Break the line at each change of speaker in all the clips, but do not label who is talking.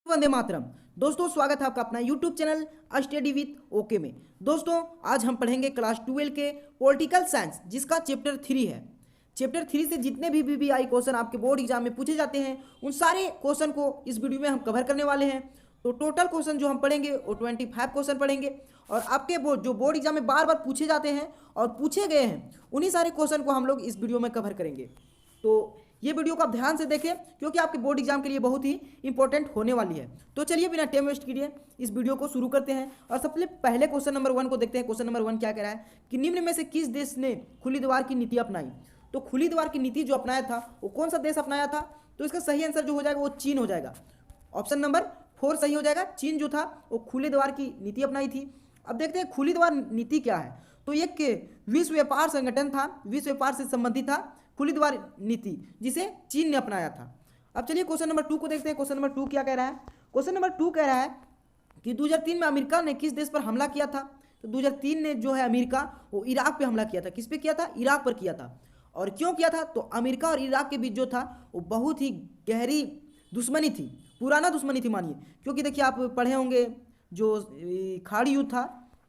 वंदे मातरम। दोस्तों स्वागत है आपका अपना YouTube channel study with okay में। दोस्तों आज हम पढ़ेंगे क्लास 12 के पॉलिटिकल साइंस जिसका चैप्टर 3 है। चैप्टर 3 से जितने भी बीबीआई क्वेश्चन आपके बोर्ड एग्जाम में पूछे जाते हैं उन सारे क्वेश्चन को इस वीडियो में हम कवर करने वाले हैं। तो टोटल क्वेश्चन जो हम पढ़ेंगे वो 25 क्वेश्चन पढ़ेंगे और आपके जो बोर्ड एग्जाम में बार बार पूछे जाते हैं और पूछे गए हैं उन्हीं सारे क्वेश्चन को हम लोग इस वीडियो में कवर करेंगे। तो ये वीडियो को आप ध्यान से देखें क्योंकि आपके बोर्ड एग्जाम के लिए बहुत ही इंपॉर्टेंट होने वाली है। तो चलिए बिना टाइम वेस्ट किए इस वीडियो को शुरू करते हैं और सबसे पहले क्वेश्चन नंबर 1 को देखते हैं। क्वेश्चन नंबर 1 क्या कह रहा है कि निम्न में से किस देश ने खुली दीवार की नीति अपनाई। तो खुली दीवार की नीति जो अपनाया था वो कौन सा देश अपनाया था? तो इसका सही आंसर जो हो जाएगा वो चीन हो जाएगा। ऑप्शन नंबर 4 सही हो जाएगा। चीन जो था वो खुले द्वार की नीति अपनाई थी। अब देखते हैं खुली द्वार नीति क्या है। तो एक विश्व व्यापार संगठन था, विश्व व्यापार से संबंधित था खुली द्वार नीति जिसे चीन ने अपनाया था। अब चलिए क्वेश्चन नंबर 2 को देखते हैं। क्वेश्चन नंबर 2 क्या कह रहा है? क्वेश्चन नंबर 2 कह रहा है कि 2003 में अमेरिका ने किस देश पर हमला किया था। तो 2003 ने जो है अमेरिका वो इराक पे हमला किया था। किस पे किया था? इराक पर किया था। और क्यों किया था? तो अमेरिका और इराक के बीच जो था वो बहुत ही गहरी दुश्मनी थी, पुराना दुश्मनी थी मानिए। क्योंकि देखिए आप पढ़े होंगे जो खाड़ी युद्ध था,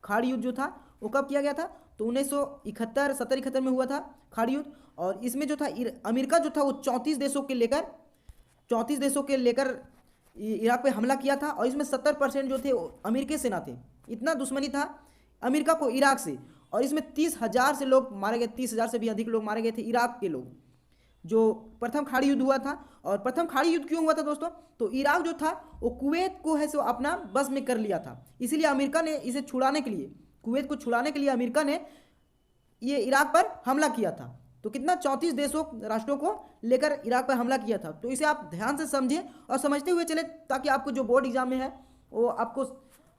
खाड़ी युद्ध जो था वो कब किया गया था? तो 1971 में हुआ था खाड़ी युद्ध। और इसमें जो था अमेरिका जो था वो 34 देशों के लेकर इराक पे हमला किया था और इसमें 70% जो थे अमेरिकी सेना थे। इतना दुश्मनी था अमेरिका को इराक से। और इसमें 30,000 से लोग मारे गए, 30,000 से भी अधिक लोग मारे गए थे इराक के लोग। जो प्रथम खाड़ी युद्ध हुआ था। और प्रथम खाड़ी युद्ध क्यों हुआ था दोस्तों? तो इराक जो था वो कुवैत को है सो अपना बस में कर लिया था। इसीलिए अमेरिका ने इसे छुड़ाने के लिए, कुवैत को छुड़ाने के लिए अमेरिका ने ये इराक पर हमला किया था। तो कितना 34 देशों राष्ट्रों को लेकर इराक पर हमला किया था। तो इसे आप ध्यान से समझें और समझते हुए चले ताकि आपको जो बोर्ड एग्जाम में है वो आपको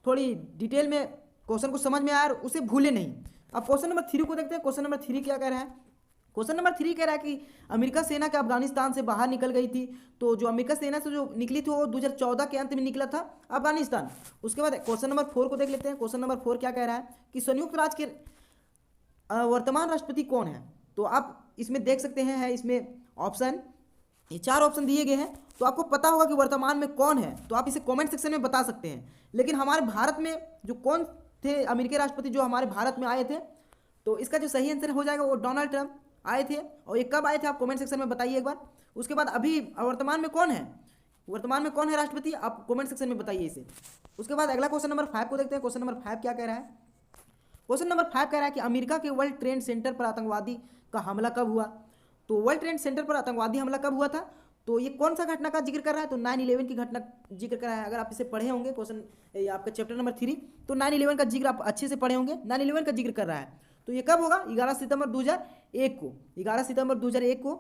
थोड़ी डिटेल में क्वेश्चन को समझ में आए और उसे भूले नहीं। अब क्वेश्चन नंबर 3 को देखते हैं। क्वेश्चन नंबर 3 क्या कह रहा है? क्वेश्चन नंबर 3 कह रहा है कि अमेरिका सेना के अफगानिस्तान से बाहर निकल गई थी। तो जो अमेरिका सेना से जो निकली थी वो 2014 के अंत में निकला था अफगानिस्तान। उसके बाद क्वेश्चन नंबर 4 को देख लेते हैं। क्वेश्चन नंबर 4 क्या कह रहा है कि संयुक्त राज्य के वर्तमान राष्ट्रपति कौन है। तो आप इसमें देख सकते हैं है इसमें ऑप्शन, ये 4 ऑप्शन दिए गए हैं। तो आपको पता होगा कि वर्तमान में कौन है, तो आप इसे कमेंट सेक्शन में बता सकते हैं। लेकिन हमारे भारत में जो कौन थे अमेरिकी राष्ट्रपति जो हमारे भारत में आए थे, तो इसका जो सही आंसर हो जाएगा वो डोनाल्ड ट्रंप आए थे। और ये कब आए थे आप कमेंट सेक्शन में बताइए एक बार। उसके बाद अभी वर्तमान में कौन है, वर्तमान में कौन है राष्ट्रपति, आप कमेंट सेक्शन में बताइए इसे। उसके बाद अगला क्वेश्चन नंबर 5 को देखते हैं। क्वेश्चन नंबर 5 क्या कह रहा है? क्वेश्चन नंबर 5 कह रहा है कि अमेरिका के वर्ल्ड ट्रेड सेंटर पर आतंकवादी का हमला कब हुआ। तो वर्ल्ड ट्रेड सेंटर पर आतंकवादी हमला कब हुआ था? तो ये कौन सा घटना का जिक्र कर रहा है? तो 9/11 की घटना जिक्र कर रहा है। अगर आप इसे पढ़े होंगे क्वेश्चन आपका चैप्टर नंबर 3, तो 9/11 का जिक्र आप अच्छे से पढ़े होंगे। 9/11 का जिक्र कर रहा है। तो ये कब होगा? 11 सितंबर 2001 को। 11 सितंबर 2001 को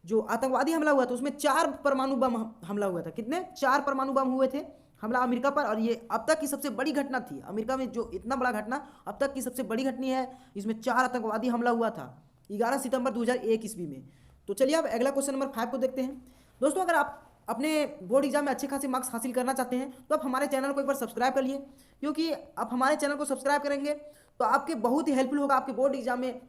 जो आतंकवादी हमला हुआ था उसमें 4 परमाणु बम हमला हुआ था। कितने? 4 परमाणु बम हुए थे हमला अमेरिका पर। और ये अब तक की सबसे बड़ी घटना थी अमेरिका में, जो इतना बड़ा घटना अब तक की सबसे बड़ी घटना है। इसमें 4 आतंकवादी हमला हुआ था 11 सितंबर 2001 ईस्वी में। तो चलिए अब अगला क्वेश्चन नंबर 5 को देखते हैं। दोस्तों अगर आप अपने बोर्ड एग्जाम में अच्छे खासे मार्क्स हासिल करना चाहते हैं तो आप हमारे चैनल को एक बार सब्सक्राइब कर लिए, क्योंकि आप हमारे चैनल को सब्सक्राइब करेंगे तो आपके बहुत ही हेल्पफुल होगा आपके बोर्ड एग्जाम में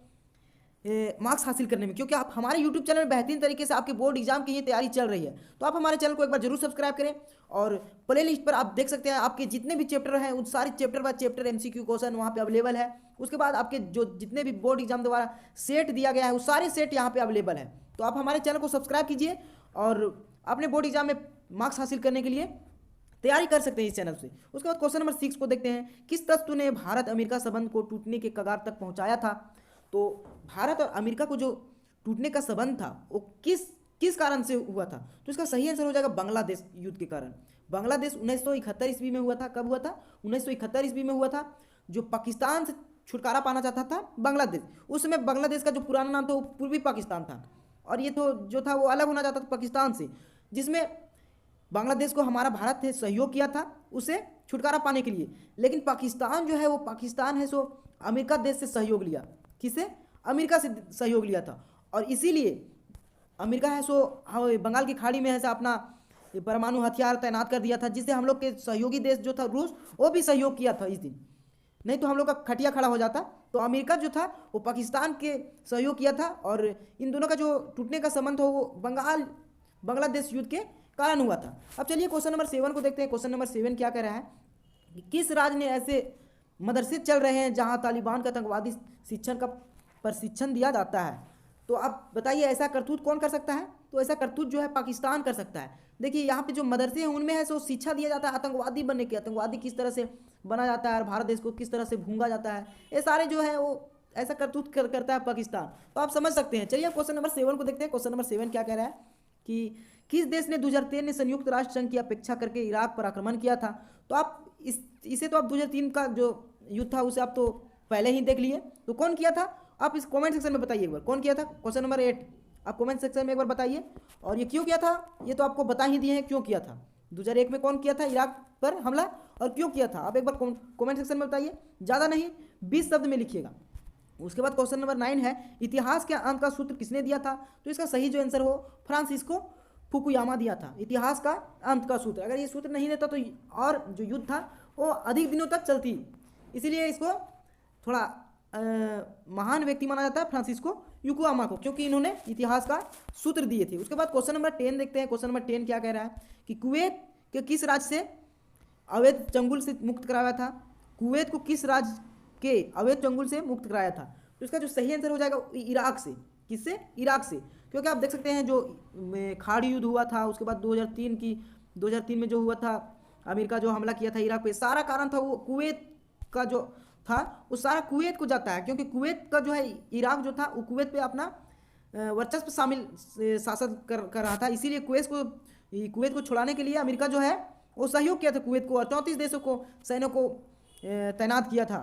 मार्क्स हासिल करने में। क्योंकि आप हमारे यूट्यूब चैनल में बेहतरीन तरीके से आपके बोर्ड एग्जाम की ही तैयारी चल रही है। तो आप हमारे चैनल को एक बार जरूर सब्सक्राइब करें। और प्ले लिस्ट पर आप देख सकते हैं आपके जितने भी चैप्टर हैं उन सारे chapter by chapter MCQ question वहाँ पे अवेलेबल है। उसके बाद आपके जो जितने भी बोर्ड एग्जाम द्वारा सेट दिया गया है वो सारे सेट यहाँ पे अवेलेबल है। तो आप हमारे चैनल को सब्सक्राइब कीजिए और अपने बोर्ड एग्जाम में मार्क्स हासिल करने के लिए तैयारी कर सकते हैं इस चैनल से। उसके बाद क्वेश्चन नंबर 6 को देखते हैं। किस तत्व ने भारत अमेरिका संबंध को टूटने के कगार तक पहुंचाया था। तो भारत और अमेरिका को जो टूटने का संबंध था वो किस कारण से हुआ था। तो इसका सही आंसर हो जाएगा बांग्लादेश युद्ध के कारण। बांग्लादेश 1971 ईस्वी में हुआ था। कब हुआ था? 1971 ईस्वी में हुआ था। जो पाकिस्तान से छुटकारा पाना चाहता था बांग्लादेश, उस समय बांग्लादेश का जो पुराना नाम था वो पूर्वी पाकिस्तान था। और ये तो जो था वो अलग होना चाहता था पाकिस्तान से, जिसमें बांग्लादेश को हमारा भारत ने सहयोग किया था उसे छुटकारा पाने के लिए। लेकिन पाकिस्तान जो है वो पाकिस्तान है सो अमेरिका देश से सहयोग लिया। किसे? अमेरिका से सहयोग लिया था। और इसीलिए अमेरिका है सो बंगाल की खाड़ी में है सो अपना परमाणु हथियार तैनात कर दिया था, जिससे हम लोग के सहयोगी देश जो था रूस वो भी सहयोग किया था इस दिन। नहीं तो हम लोग का खटिया खड़ा हो जाता। तो अमेरिका जो था वो पाकिस्तान के सहयोग किया था। और इन दोनों का जो टूटने का संबंध हो वो बांग्लादेश युद्ध के कारण हुआ था। अब चलिए क्वेश्चन नंबर 7 को देखते हैं। क्वेश्चन नंबर 7 क्या कह रहा है कि किस राज्य ने ऐसे मदरसे चल रहे हैं जहां तालिबान का आतंकवादी शिक्षण का प्रशिक्षण दिया जाता है। तो आप बताइए ऐसा करतूत कौन कर सकता है? तो ऐसा करतूत जो है पाकिस्तान कर सकता है। देखिए यहाँ पे जो मदरसे हैं उनमें है सो शिक्षा दिया जाता है आतंकवादी बनने की, आतंकवादी किस तरह से बना जाता है और भारत देश को किस तरह से भूंगा जाता है, ये सारे जो है वो ऐसा करतूत करता है पाकिस्तान। तो आप समझ सकते हैं। चलिए क्वेश्चन नंबर 7 को देखते हैं। क्वेश्चन नंबर 7 क्या कह रहा है कि किस देश ने 2003 में संयुक्त राष्ट्र संघ की अपेक्षा करके इराक पर आक्रमण किया था? तो आप इसे तो आप 2003 का जो युद्ध था उसे आप तो पहले ही देख लिए। तो कौन किया था? आप इस कमेंट सेक्शन में बताइए एक बार कौन किया था। क्वेश्चन नंबर 8 आप कमेंट सेक्शन में एक बार बताइए। और ये क्यों किया था ये तो आपको बता ही दिए हैं क्यों किया था। 2001 में कौन किया था इराक पर हमला और क्यों किया था? आप एक बार कमेंट सेक्शन में बताइए, ज़्यादा नहीं 20 शब्द में लिखिएगा। उसके बाद क्वेश्चन नंबर 9 है इतिहास के अंत का सूत्र किसने दिया था? तो इसका सही जो आंसर हो फ्रांसिस्को फुकुयामा दिया था इतिहास का अंत का सूत्र। अगर ये सूत्र नहीं देता तो और जो युद्ध था वो अधिक दिनों तक चलती, इसीलिए इसको थोड़ा महान व्यक्ति माना जाता है फ्रांसिस्को फुकुयामा को, क्योंकि इन्होंने इतिहास का सूत्र दिए थे। उसके बाद क्वेश्चन नंबर 10 देखते हैं। क्वेश्चन नंबर 10 क्या कह रहा है कि कुवैत के किस राज्य से अवैध चंगुल से मुक्त कराया था? कुवैत को किस राज्य के अवैध चंगुल से मुक्त कराया था? तो इसका जो सही आंसर हो जाएगा इराक से। किससे? इराक से। क्योंकि आप देख सकते हैं जो खाड़ी युद्ध हुआ था, उसके बाद 2003 में जो हुआ था अमेरिका जो हमला किया था इराक पे, सारा कारण था वो कुवैत का जो था वो सारा कुवैत को जाता है, क्योंकि कुवैत का जो है इराक जो था वो कुवैत पे अपना वर्चस्व शामिल शासन कर रहा था। इसीलिए कुवैत को छुड़ाने के लिए अमेरिका जो है वो सहयोग किया था कुवैत को और 34 देशों को सैन्यों को तैनात किया था।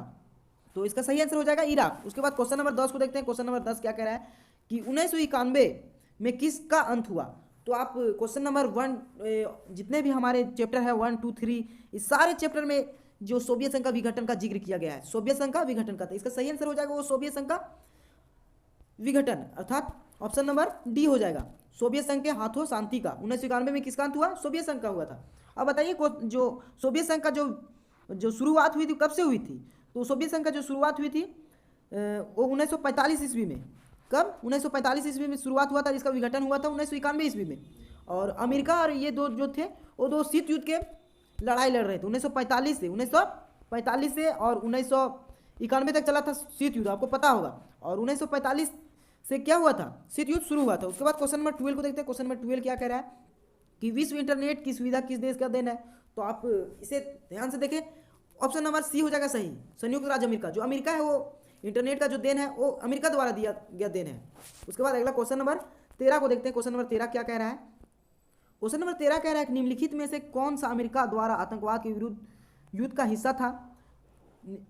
तो इसका सही आंसर हो जाएगा इराक। उसके बाद क्वेश्चन नंबर 10 को देखते हैं। क्वेश्चन नंबर 10 क्या कह रहा है कि 1991 में किसका अंत हुआ? तो आप क्वेश्चन नंबर 1 जितने भी हमारे चैप्टर है 1, 2, 3 इस सारे चैप्टर में जो सोवियत संघ का विघटन का जिक्र किया गया है, सोवियत संघ का विघटन का, तो इसका सही आंसर हो जाएगा वो सोवियत संघ का विघटन, अर्थात ऑप्शन नंबर डी हो जाएगा। सोवियत संघ के हाथों शांति का 1991 में किसका अंत हुआ? सोवियत संघ का हुआ था। अब बताइए जो सोवियत संघ का जो शुरुआत हुई थी कब से हुई थी? तो सोवियत संघ का जो शुरुआत हुई थी वो 1945 ईस्वी में। कब? 1945 ईस्वी में शुरुआत हुआ था, जिसका विघटन हुआ था 1991 ईस्वी में। और अमेरिका और ये दो जो थे वो दो शीत युद्ध के लड़ाई लड़ रहे थे 1945 से और 1991 तक चला था शीत युद्ध, आपको पता होगा। और 1945 से क्या हुआ था? शीत युद्ध शुरू हुआ था। उसके बाद क्वेश्चन नंबर 12 को देखते हैं। क्वेश्चन नंबर 12 क्या कह रहा है कि विश्व इंटरनेट की सुविधा किस देश का देन है? तो आप इसे ध्यान से देखें, ऑप्शन नंबर सी हो जाएगा सही, संयुक्त राज्य अमेरिका। जो अमेरिका है वो इंटरनेट का जो देन है वो अमेरिका द्वारा दिया गया देन है। उसके बाद अगला क्वेश्चन नंबर 13 को देखते हैं। क्वेश्चन नंबर 13 क्या कह रहा है? क्वेश्चन नंबर 13 कह रहा है कि निम्नलिखित में से कौन सा अमेरिका द्वारा आतंकवाद के विरुद्ध युद्ध का हिस्सा था?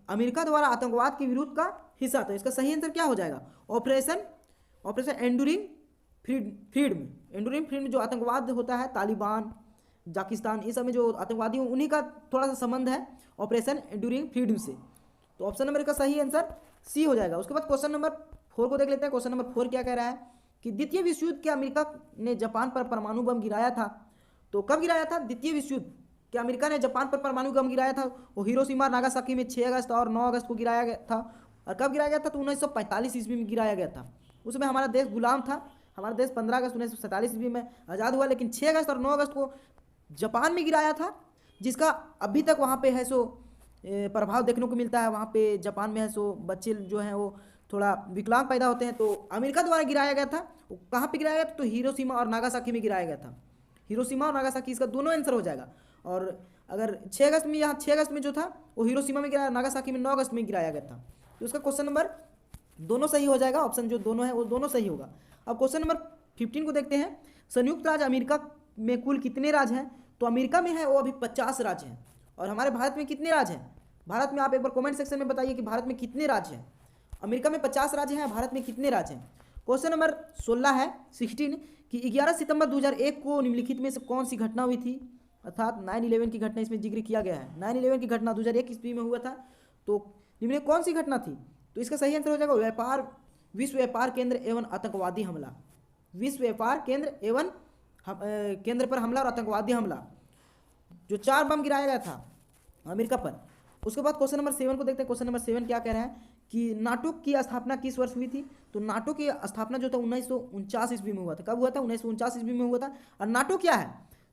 अमेरिका द्वारा आतंकवाद के विरुद्ध का हिस्सा था। इसका सही आंसर क्या हो जाएगा? ऑपरेशन एंडूरिंग फ्रीडम जो आतंकवाद होता है, तालिबान, जाकिस्तान, इस सब में जो आतंकवादी हैं उन्हीं का थोड़ा सा संबंध है ऑपरेशन एंडूरिंग फ्रीडम से। तो ऑप्शन नंबर का सही आंसर सी हो जाएगा। उसके बाद क्वेश्चन नंबर 4 को देख लेते हैं। क्वेश्चन नंबर 4 क्या कह रहा है कि द्वितीय विश्व युद्ध के अमेरिका ने जापान पर परमाणु बम गिराया था? तो कब गिराया था? द्वितीय विश्व युद्ध के अमेरिका ने जापान पर परमाणु बम गिराया था। वो हिरोशिमा नागासाकी में 6 अगस्त और 9 अगस्त को गिराया गया था। और कब गिराया गया था? तो 1945 ईस्वी में गिराया गया था। उसमें हमारा देश गुलाम था। हमारा देश 15 अगस्त 1947 ईस्वी में आज़ाद हुआ, लेकिन 6 अगस्त और 9 अगस्त को जापान में गिराया था, जिसका अभी तक वहाँ पे है सो प्रभाव देखने को मिलता है। वहाँ पे जापान में है सो बच्चे जो हैं वो थोड़ा विकलांग पैदा होते हैं। तो अमेरिका द्वारा गिराया गया था। वो कहाँ पे गिराया गया था? तो हिरोशिमा और नागासाकी में गिराया गया था। हिरोशिमा और नागासाकी इसका दोनों आंसर हो जाएगा। और अगर 6 अगस्त में, यहाँ 6 अगस्त में जो था वो हिरोशिमा में गिराया, नागासाकी में 9 अगस्त में गिराया गया था। तो उसका क्वेश्चन नंबर दोनों सही हो जाएगा। ऑप्शन जो दोनों है वो दोनों सही होगा। अब क्वेश्चन नंबर 15 को देखते हैं। संयुक्त राज्य अमेरिका में कुल कितने राज्य हैं? तो अमेरिका में है वो अभी 50 राज्य हैं। और हमारे भारत में कितने राज्य हैं? भारत में आप एक बार कमेंट सेक्शन में बताइए कि भारत में कितने राज्य हैं। अमेरिका में 50 राज्य हैं, भारत में कितने राज्य हैं? क्वेश्चन नंबर 16 है 16 कि 11 सितंबर 2001 को निम्नलिखित में से कौन सी घटना हुई थी? अर्थात 9/11 की घटना इसमें जिक्र किया गया है। 9/11 की घटना 2001 ईस्वी में हुआ था। तो निम्न कौन सी घटना थी? तो इसका सही आंसर हो जाएगा विश्व व्यापार केंद्र एवं आतंकवादी हमला। विश्व व्यापार केंद्र एवं केंद्र पर हमला और आतंकवादी हमला, जो 4 बम गिराया गया था अमेरिका पर। उसके बाद क्वेश्चन नंबर 7 को देखते हैं। क्वेश्चन नंबर 7 क्या कह रहा है कि नाटो की स्थापना किस वर्ष हुई थी? तो नाटो की स्थापना जो था 1949 ईस्वी में हुआ था। कब हुआ था? 1949 ईस्वी में हुआ था। और नाटो क्या है?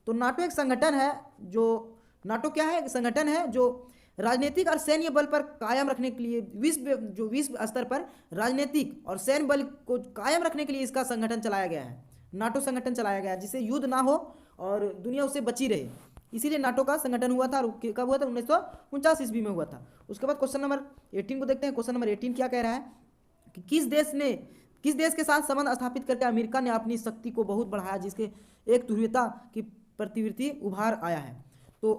तो नाटो एक संगठन है जो, नाटो क्या है, एक संगठन है जो राजनीतिक और सैन्य बल पर कायम रखने के लिए विश्व स्तर पर राजनीतिक और सैन्य बल को कायम रखने के लिए इसका संगठन चलाया गया है। नाटो संगठन चलाया गया है जिससे युद्ध ना हो और दुनिया उससे बची रहे, इसीलिए नाटो का संगठन हुआ था। और कब हुआ था? 1949 ईस्वी में हुआ था। उसके बाद क्वेश्चन नंबर 18 को देखते हैं। क्वेश्चन नंबर 18 क्या कह रहा है कि किस देश के साथ संबंध स्थापित करके अमेरिका ने अपनी शक्ति को बहुत बढ़ाया, जिसके एक ध्रुवीयता की प्रवृत्ति उभार आया है। तो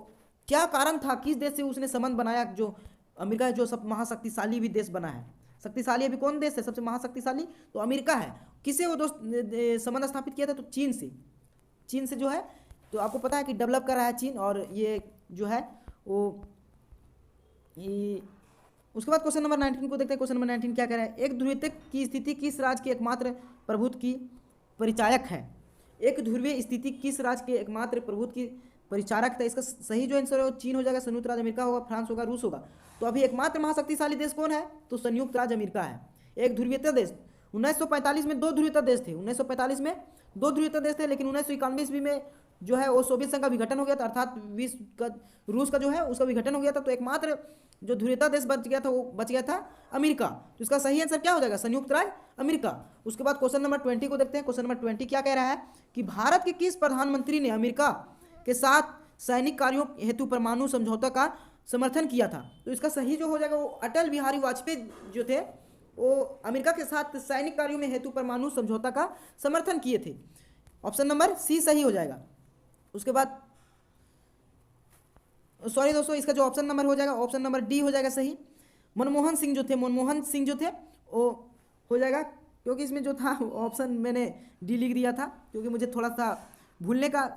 क्या कारण था, किस देश से उसने संबंध बनाया जो अमेरिका जो सब महाशक्तिशाली भी देश बना है? शक्तिशाली अभी कौन देश है सबसे महाशक्तिशाली? तो अमेरिका है। किससे वो दोस्त संबंध स्थापित किया था? तो चीन से जो है, तो आपको पता है कि डेवलप कर रहा है चीन, और ये जो है वो उसके बाद क्वेश्चन नंबर 19 को देखते हैं। क्वेश्चन नंबर 19 क्या कह रहा है? एक ध्रुवीयता की स्थिति किस राज्य के एकमात्र प्रभुत्व की परिचायक है? एक ध्रुवीय स्थिति किस राज्य के एकमात्र प्रभुत्व की परिचारक था? इसका सही जो आंसर है वो चीन हो जाएगा, संयुक्त राज्य अमेरिका होगा, फ्रांस होगा, रूस होगा। तो अभी एकमात्र महाशक्तिशाली देश कौन है? तो संयुक्त राज्य अमेरिका है। एक ध्रुवीयता देश, 1945 में 2 ध्रुवीयता देश थे, 1945 में 2 ध्रुवीयता देश थे, लेकिन 1991 ईस्वी में जो है वो सोवियत संघ का विघटन हो गया था, अर्थात विश्व का रूस का जो है उसका विघटन हो गया था। तो एकमात्र जो ध्रुवीयता देश बच गया था वो बच गया था अमेरिका। तो इसका सही आंसर क्या हो जाएगा? संयुक्त राज्य अमेरिका। उसके बाद क्वेश्चन नंबर 20 को देखते हैं। क्वेश्चन नंबर 20 क्या कह रहा है कि भारत के किस प्रधानमंत्री ने अमेरिका के साथ सैनिक कार्यों हेतु परमाणु समझौता का समर्थन किया था? तो इसका सही जो हो जाएगा वो अटल बिहारी वाजपेयी जो थे, वो अमेरिका के साथ सैनिक कार्यों में हेतु परमाणु समझौता का समर्थन किए थे। ऑप्शन नंबर सी सही हो जाएगा। उसके बाद सॉरी दोस्तों, इसका जो ऑप्शन नंबर हो जाएगा, ऑप्शन नंबर डी हो जाएगा सही। मनमोहन सिंह जो थे वो हो जाएगा, क्योंकि इसमें जो था ऑप्शन मैंने डी लिख दिया था, क्योंकि मुझे थोड़ा सा भूलने का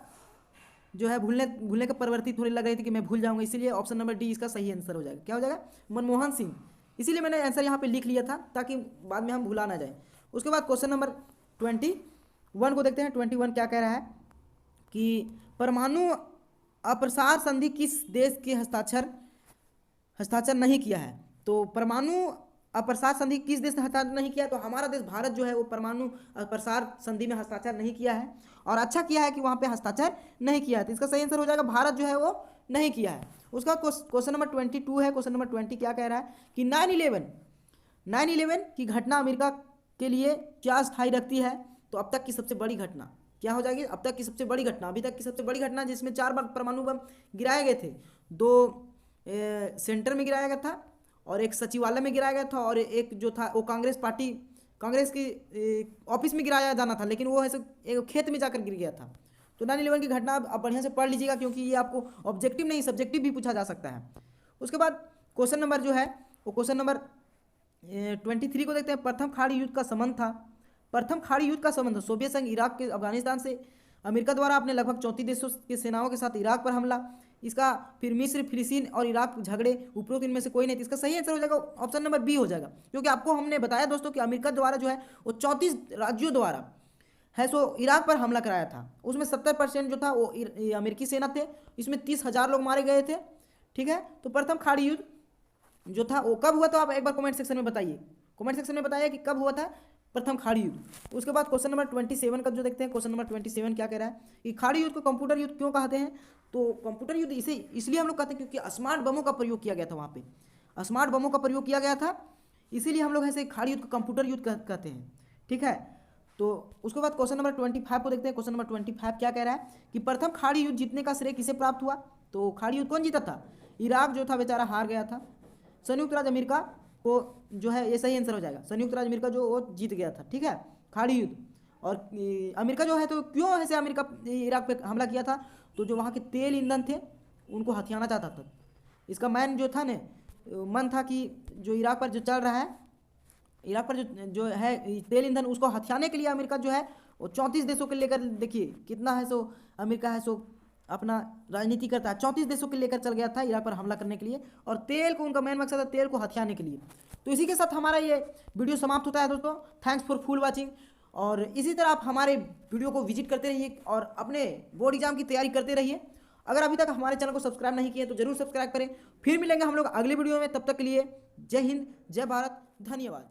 जो है भूलने का प्रवृत्ति थोड़ी लग रही थी कि मैं भूल जाऊंगा, इसीलिए ऑप्शन नंबर डी इसका सही आंसर हो जाएगा। क्या हो जाएगा? मनमोहन सिंह। इसीलिए मैंने आंसर यहाँ पे लिख लिया था ताकि बाद में हम भुला ना जाए। उसके बाद क्वेश्चन नंबर 21 को देखते हैं। 21 क्या कह रहा है कि परमाणु अप्रसार संधि किस देश के हस्ताक्षर नहीं किया है? तो परमाणु अप्रसार संधि किस देश ने हस्ताक्षर नहीं किया? तो हमारा देश भारत जो है वो परमाणु अप्रसार संधि में हस्ताक्षर नहीं किया है, और अच्छा किया है कि वहाँ पे हस्ताक्षर नहीं किया है। तो इसका सही आंसर हो जाएगा भारत जो है वो नहीं किया है। उसका क्वेश्चन नंबर 22 है। क्वेश्चन नंबर 20 क्या कह रहा है कि 9/11 की घटना अमेरिका के लिए क्या स्थायी रखती है? तो अब तक की सबसे बड़ी घटना क्या हो जाएगी? अब तक की सबसे बड़ी घटना, अभी तक की सबसे बड़ी घटना, जिसमें 4 बार परमाणु बम गिराए गए थे। 2 सेंटर में गिराया गया था, और एक सचिवालय में गिराया गया था, और एक जो था वो कांग्रेस की ऑफिस में गिराया जाना था, लेकिन वो ऐसे एक खेत में जाकर गिर गया था। तो 9/11 की घटना आप बढ़िया से पढ़ लीजिएगा, क्योंकि ये आपको ऑब्जेक्टिव नहीं सब्जेक्टिव भी पूछा जा सकता है। उसके बाद क्वेश्चन नंबर जो है वो क्वेश्चन नंबर 23 को देखते हैं। प्रथम खाड़ी युद्ध का संबंध था। प्रथम खाड़ी युद्ध का संबंध सोवियत संघ, इराक के अफगानिस्तान से अमेरिका द्वारा अपने लगभग 34 देशों की सेनाओं के साथ इराक पर हमला। इसका फिर मिस्र, फिलिस्तीन और इराक झगड़े, उपरोक्त इनमें से कोई नहीं। इसका सही आंसर हो जाएगा ऑप्शन नंबर बी हो जाएगा, क्योंकि आपको हमने बताया दोस्तों कि अमेरिका द्वारा जो है वो 34 राज्यों द्वारा है सो इराक पर हमला कराया था। उसमें 70% जो था वो अमेरिकी सेना थे। इसमें 30,000 लोग मारे गए थे। ठीक है, तो प्रथम खाड़ी युद्ध जो था वो कब हुआ? तो आप एक बार कमेंट सेक्शन में बताइए, कि कब हुआ था प्रथम खाड़ी युद्ध। उसके बाद क्वेश्चन नंबर 27 का जो देखते हैं। क्वेश्चन नंबर 27 क्या कह रहा है कि खाड़ी युद्ध को कंप्यूटर युद्ध क्यों कहते हैं? तो कंप्यूटर युद्ध इसलिए हम लोग कहते हैं क्योंकि स्मार्ट बमों का प्रयोग किया गया था, वहाँ पे स्मार्ट बमों का प्रयोग किया गया था, इसीलिए हम लोग ऐसे खाड़ी युद्ध को कंप्यूटर युद्ध कहते हैं। ठीक है, तो उसके बाद क्वेश्चन नंबर 25 को देखते हैं। क्वेश्चन नंबर 25 क्या कह रहा है कि प्रथम खाड़ी युद्ध जीतने का श्रेय किसे प्राप्त हुआ? तो खाड़ी युद्ध कौन जीता था? इराक जो था बेचारा हार गया था। संयुक्त राज्य अमेरिका को जो है ये सही आंसर हो जाएगा। संयुक्त राज्य अमेरिका जो वो जीत गया था। ठीक है, खाड़ी युद्ध। और अमेरिका जो है तो क्यों ऐसे अमेरिका इराक पे हमला किया था? तो जो वहाँ के तेल ईंधन थे उनको हथियाना चाहता था। इसका मैन जो था ने मन था कि जो इराक पर जो चल रहा है, इराक पर जो है तेल ईंधन, उसको हथियाने के लिए अमेरिका जो है वो 34 देशों के लेकर, देखिए कितना है सो अमेरिका है सो अपना राजनीति करता है, 34 देशों के लेकर चल गया था इराक पर हमला करने के लिए, और तेल को उनका मेन मकसद है तेल को हथियाने के लिए। तो इसी के साथ हमारा ये वीडियो समाप्त होता है दोस्तों। थैंक्स फॉर फुल वाचिंग, और इसी तरह आप हमारे वीडियो को विजिट करते रहिए और अपने बोर्ड एग्जाम की तैयारी करते रहिए। अगर अभी तक हमारे चैनल को सब्सक्राइब नहीं किए तो जरूर सब्सक्राइब करें। फिर मिलेंगे हम लोग अगले वीडियो में, तब तक के लिए जय हिंद, जय भारत, धन्यवाद।